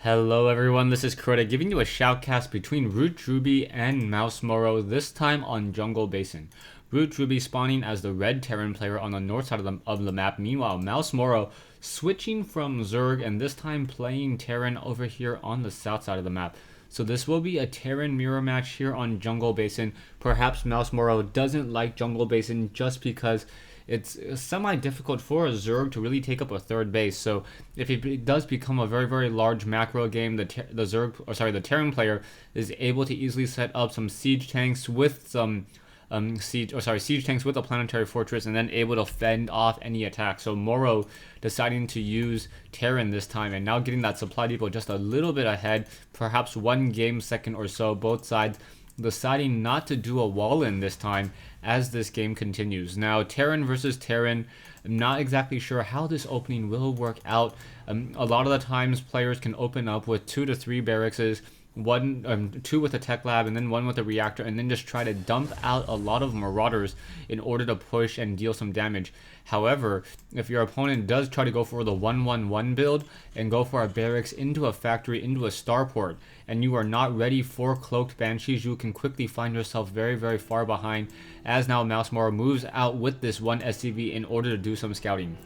Hello everyone, this is Crota giving you a shoutcast between Drewbie and Morrow, this time on Jungle Basin. Drewbie spawning as the red Terran player on the north side of the map. Meanwhile, Morrow switching from Zerg and this time playing Terran over here on the south side of the map. So this will be a Terran mirror match here on Jungle Basin. Perhaps Morrow doesn't like Jungle Basin just because it's semi-difficult for a Zerg to really take up a third base. So if it does become a very large macro game, the Terran player is able to easily set up some siege tanks with some siege tanks with a planetary fortress, and then able to fend off any attack. So Morrow deciding to use Terran this time, and now getting that supply depot just a little bit ahead, perhaps 1 game second or so. Both sides deciding not to do a wall in this time as this game continues. Now, Terran versus Terran, I'm not exactly sure how this opening will work out. A lot of the times players can open up with 2 to 3 barracks, 2 with a tech lab and then 1 with a reactor, and then just try to dump out a lot of marauders in order to push and deal some damage. However, if your opponent does try to go for the 1-1-1 build and go for a barracks into a factory, into a starport, and you are not ready for cloaked banshees, you can quickly find yourself very far behind, as now Morrow moves out with this 1 SCV in order to do some scouting.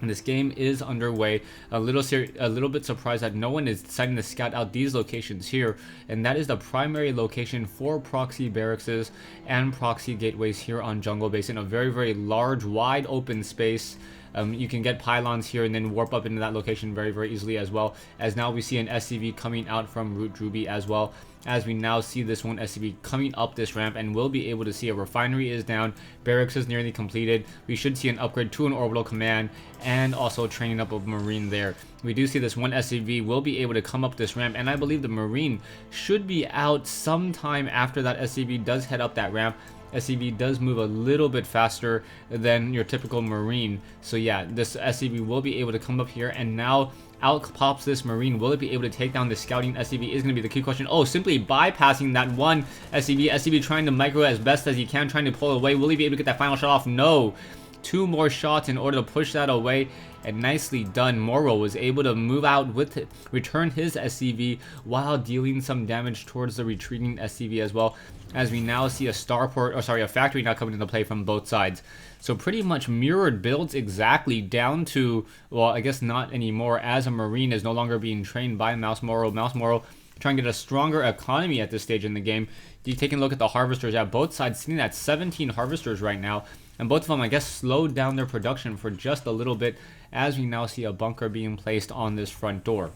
And this game is underway. A little bit surprised that no one is deciding to scout out these locations here, and that is the primary location for proxy barracks and proxy gateways here on Jungle Basin. A very large, wide open space. You can get pylons here and then warp up into that location very easily, as well as now we see an SCV coming out from Drewbie, as well as we now see this 1 SCV coming up this ramp, and we'll be able to see a refinery is down, barracks is nearly completed. We should see an upgrade to an orbital command and also training up of Marine there. We do see this 1 SCV will be able to come up this ramp, and I believe the Marine should be out sometime after that SCV does head up that ramp. SCV does move a little bit faster than your typical Marine. So yeah, this SCV will be able to come up here, and now out pops this Marine. Will it be able to take down the scouting SCV is going to be the key question. Oh, simply bypassing that 1 SCV. SCV trying to micro as best as he can, trying to pull away. Will he be able to get that final shot off? No. 2 more shots in order to push that away, and nicely done. Morrow was able to move out with it, return his SCV while dealing some damage towards the retreating SCV, as well as we now see a a factory now coming into play from both sides. So pretty much mirrored builds exactly down to, well, I guess not anymore, as a Marine is no longer being trained by Morrow. Morrow trying to get a stronger economy at this stage in the game. You taking a look at the harvesters at both sides, sitting at 17 harvesters right now, and both of them, I guess, slowed down their production for just a little bit, as we now see a bunker being placed on this front door.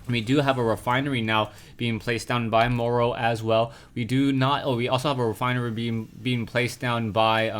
We do have a refinery now being placed down by Morrow as well. We also have a refinery being placed down by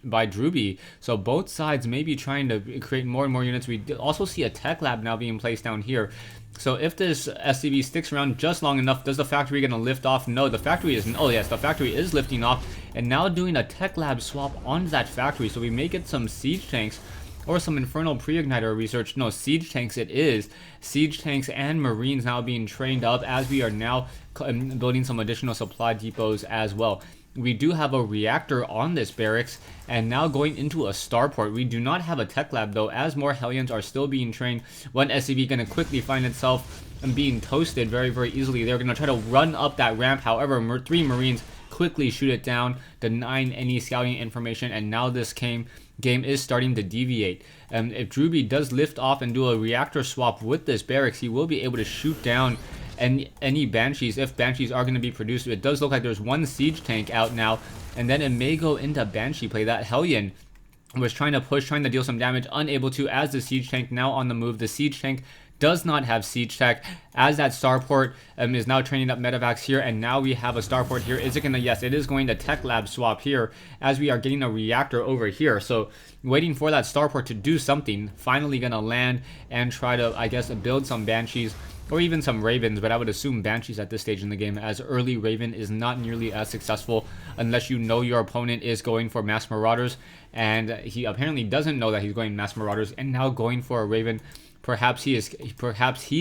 Drewbie. So both sides may be trying to create more and more units. We also see a tech lab now being placed down here. So if this SCV sticks around just long enough, does the factory gonna lift off? No, the factory isn't. Oh yes, the factory is lifting off, and now doing a tech lab swap on that factory. So we may get some siege tanks or some infernal pre-igniter research. No, siege tanks it is. Siege tanks and Marines now being trained up, as we are now building some additional supply depots as well. We do have a reactor on this barracks, and now going into a starport. We do not have a tech lab though, as more Hellions are still being trained. 1 SCV going to quickly find itself being toasted very easily. They're going to try to run up that ramp. However, 3 Marines quickly shoot it down, denying any scouting information, and now this game is starting to deviate. If Drewbie does lift off and do a reactor swap with this barracks, he will be able to shoot down any banshees, if banshees are going to be produced. It does look like there's 1 siege tank out now, and then it may go into banshee play. That Hellion was trying to push, trying to deal some damage, unable to, as the siege tank now on the move. The siege tank does not have siege tech, as that starport is now training up medevacs here, and now we have a starport here. Is it gonna? Yes, it is going to tech lab swap here, as we are getting a reactor over here. So waiting for that starport to do something. Finally gonna land and try to, I guess, build some banshees or even some ravens, but I would assume banshees at this stage in the game, as early raven is not nearly as successful unless you know your opponent is going for mass marauders, and he apparently doesn't know that he's going mass marauders and now going for a raven. Perhaps he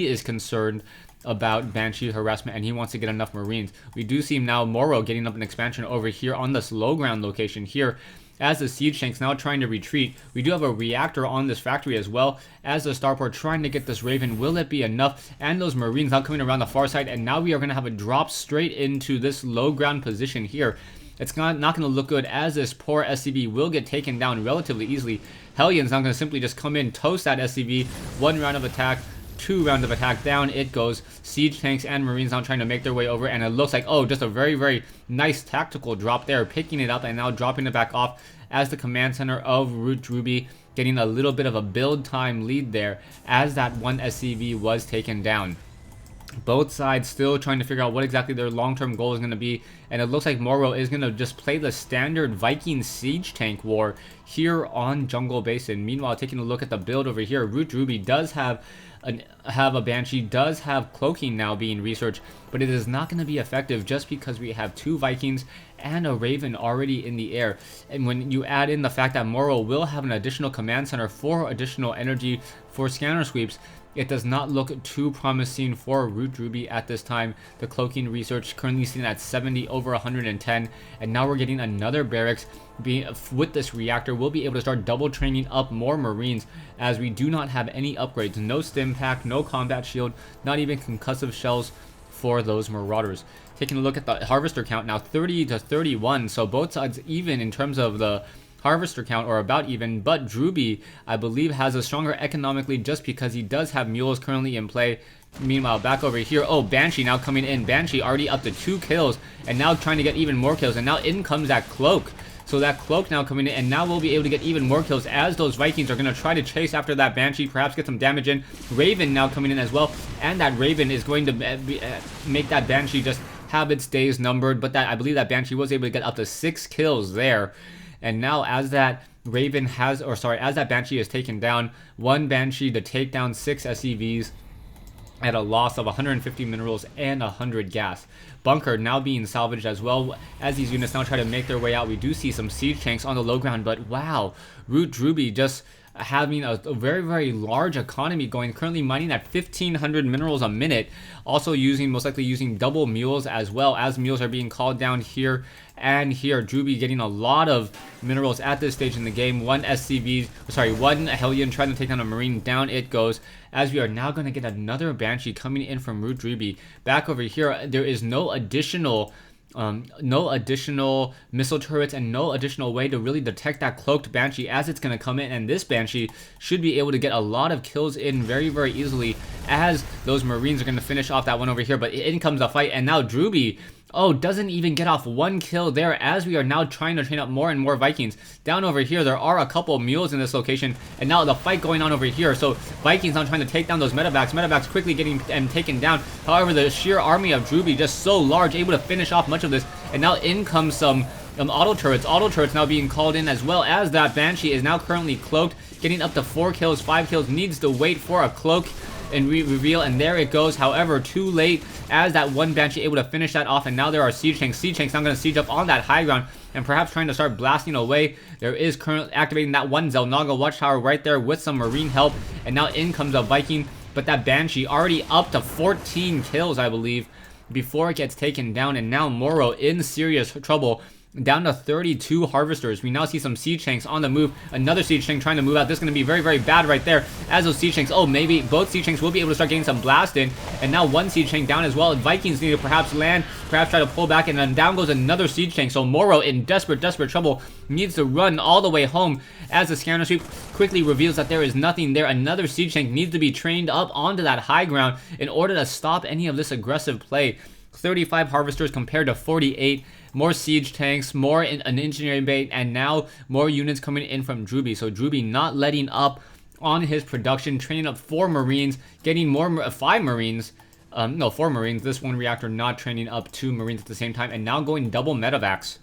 is concerned about Banshee harassment, and he wants to get enough Marines. We do see now Morrow getting up an expansion over here on this low ground location here, as the siege tanks now trying to retreat. We do have a reactor on this factory as well as the starport trying to get this Raven. Will it be enough? And those Marines now coming around the far side, and now we are going to have a drop straight into this low ground position here. It's not going to look good, as this poor SCV will get taken down relatively easily. Hellion's not going to simply just come in, toast that SCV. 1 round of attack, 2 rounds of attack, down it goes. Siege tanks and Marines now trying to make their way over, and it looks like, oh, just a very, very nice tactical drop there, picking it up and now dropping it back off as the command center of Drewbie getting a little bit of a build time lead there as that one SCV was taken down. Both sides still trying to figure out what exactly their long-term goal is going to be, and it looks like Morrow is going to just play the standard Viking siege tank war here on Jungle Basin. Meanwhile, taking a look at the build over here, Drewbie does have a Banshee, does have cloaking now being researched, but it is not going to be effective just because we have 2 Vikings and a Raven already in the air. And when you add in the fact that Morrow will have an additional command center for additional energy for scanner sweeps, it does not look too promising for Drewbie at this time. The cloaking research currently sitting at 70 over 110, and now we're getting another barracks. With this reactor, we'll be able to start double training up more Marines, as we do not have any upgrades. No stim pack, no combat shield, not even concussive shells for those Marauders. Taking a look at the harvester count now, 30 to 31, so both sides even in terms of the harvester count, or about even, but Drewbie, I believe, has a stronger economically just because he does have mules currently in play. Meanwhile, back over here, oh, Banshee now coming in. Banshee already up to 2 kills, and now trying to get even more kills, and now in comes that cloak. So that cloak now coming in, and now we'll be able to get even more kills as those Vikings are going to try to chase after that Banshee, perhaps get some damage in. Raven now coming in as well, and that Raven is going to make that Banshee just have its days numbered, but that I believe that Banshee was able to get up to 6 kills there. And now as that Raven has, or sorry, as that Banshee is taken down, 1 Banshee to take down 6 SCVs at a loss of 150 minerals and 100 gas. Bunker now being salvaged as well as these units now try to make their way out. We do see some siege tanks on the low ground, but wow, Drewbie just having a very, very large economy going, currently mining at 1500 minerals a minute, also most likely using double mules, as well as mules are being called down here and here. Drewbie getting a lot of minerals at this stage in the game. 1 Hellion trying to take down a Marine, down it goes, as we are now going to get another Banshee coming in from Drewbie. Back over here, there is no additional missile turrets and no additional way to really detect that cloaked Banshee as it's going to come in, and this Banshee should be able to get a lot of kills in very, very easily as those Marines are going to finish off that one over here. But in comes the fight, and now Drewbie, oh, doesn't even get off 1 kill there, as we are now trying to train up more and more Vikings. Down over here, there are a couple mules in this location, and now the fight going on over here. So Vikings now trying to take down those medevacs. Medevacs quickly getting taken down. However, the sheer army of Drewbie just so large, able to finish off much of this. And now in comes some auto turrets. Auto turrets now being called in, as well as that Banshee is now currently cloaked, getting up to 4 kills, 5 kills. Needs to wait for a cloak and reveal, and there it goes. However, too late, as that 1 Banshee able to finish that off, and now there are siege tanks. Siege tanks now going to siege up on that high ground and perhaps trying to start blasting away. There is currently activating that 1 Zelnaga watchtower right there with some Marine help, and now in comes a Viking, but that Banshee already up to 14 kills, I believe, before it gets taken down, and now Morrow in serious trouble. Down to 32 harvesters. We now see some siege tanks on the move. Another siege tank trying to move out. This is going to be very, very bad right there. As those siege tanks, oh, maybe both siege tanks will be able to start getting some blast in. And now 1 siege tank down as well. Vikings need to perhaps land, perhaps try to pull back, and then down goes another siege tank. So Morrow in desperate, desperate trouble, needs to run all the way home as the scanner sweep quickly reveals that there is nothing there. Another siege tank needs to be trained up onto that high ground in order to stop any of this aggressive play. 35 harvesters compared to 48. More siege tanks, more an engineering bait, and now more units coming in from Drewbie. So Drewbie not letting up on his production, training up 4 Marines, getting more 5 Marines. No, 4 Marines. This 1 reactor not training up 2 Marines at the same time, and now going double medevacs.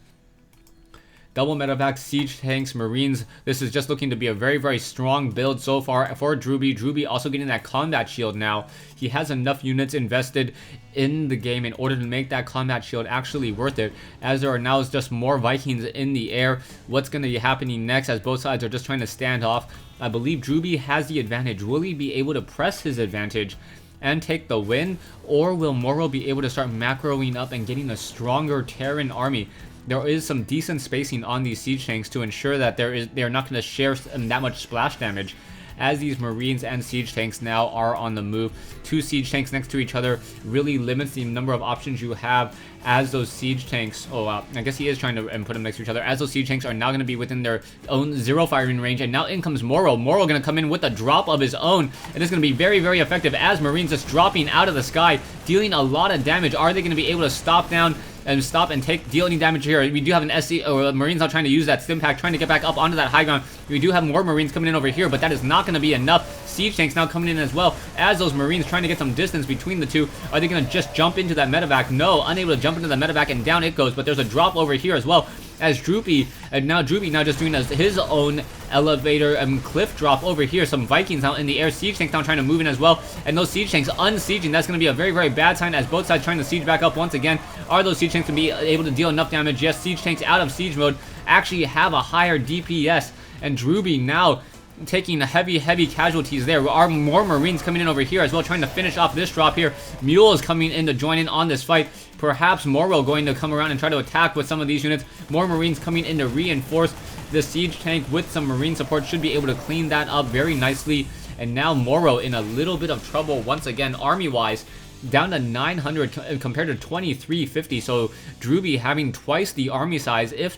Double medevac, siege tanks, Marines. This is just looking to be a very, very strong build so far for Drewbie. Drewbie also getting that combat shield now. He has enough units invested in the game in order to make that combat shield actually worth it, as there are now just more Vikings in the air. What's going to be happening next, as both sides are just trying to stand off? I believe Drewbie has the advantage. Will he be able to press his advantage and take the win, or will Morrow be able to start macroing up and getting a stronger Terran army? there is some decent spacing on these siege tanks to ensure that they're not going to share that much splash damage, as these Marines and siege tanks now are on the move. 2 siege tanks next to each other really limits the number of options you have, as those siege tanks, oh wow, I guess he is trying to put them next to each other, as those siege tanks are now going to be within their own 0 firing range. And now in comes Morrow. Morrow going to come in with a drop of his own, and it's going to be very, very effective, as Marines just dropping out of the sky, dealing a lot of damage. Are they going to be able to stop down and stop and deal any damage here? We do have an SC or Marines now trying to use that stim pack, trying to get back up onto that high ground. We do have more Marines coming in over here, but that is not going to be enough. Siege tanks now coming in as well, as those Marines trying to get some distance between the two. Are they going to just jump into that medevac? No, unable to jump into the medevac, and down it goes. But there's a drop over here as well, as Drewbie now just doing his own elevator and cliff drop over here. Some Vikings out in the air. Siege tanks now trying to move in as well, and those siege tanks unsieging. That's going to be a very, very bad sign, as both sides trying to siege back up once again. Are those siege tanks going to be able to deal enough damage? Yes, siege tanks out of siege mode actually have a higher DPS, and Drewbie now taking heavy casualties there. There are more Marines coming in over here as well, trying to finish off this drop here. Mule is coming in to join in on this fight. Perhaps Morrow going to come around and try to attack with some of these units. More Marines coming in to reinforce the siege tank with some Marine support. Should be able to clean that up very nicely. And now Morrow in a little bit of trouble once again, army-wise. Down to 900 compared to 2350. So Drewbie having twice the army size, if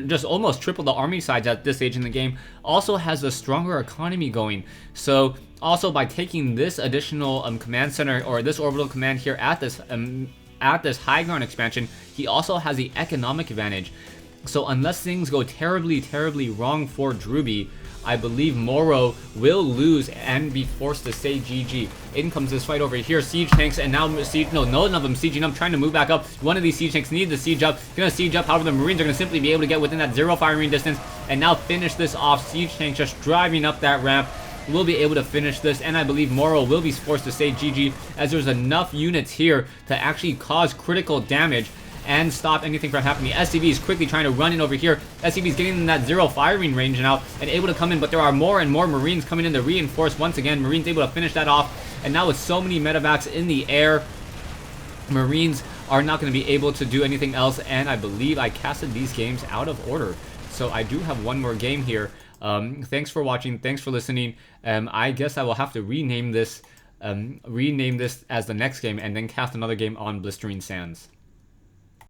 just almost triple the army size at this stage in the game, also has a stronger economy going. So also by taking this additional command center, or this orbital command here at this high ground expansion, he also has the economic advantage. So unless things go terribly wrong for Drewbie, I believe Morrow will lose and be forced to say GG. In comes this fight over here. Siege tanks, and now none of them sieging up, trying to move back up. One of these siege tanks needs to siege up. Gonna siege up. However, the Marines are gonna simply be able to get within that 0 firing distance and now finish this off. Siege tanks just driving up that ramp will be able to finish this, and I believe Morrow will be forced to say GG, as there's enough units here to actually cause critical damage and stop anything from happening. SCV is quickly trying to run in over here. SCV is getting in that 0 firing range now and able to come in, but there are more and more Marines coming in to reinforce once again. Marines able to finish that off, and now with so many medevacs in the air, Marines are not going to be able to do anything else, and I believe I casted these games out of order. So I do have one more game here. Thanks for watching. Thanks for listening. I guess I will have to rename this as the next game, and then cast another game on Blistering Sands.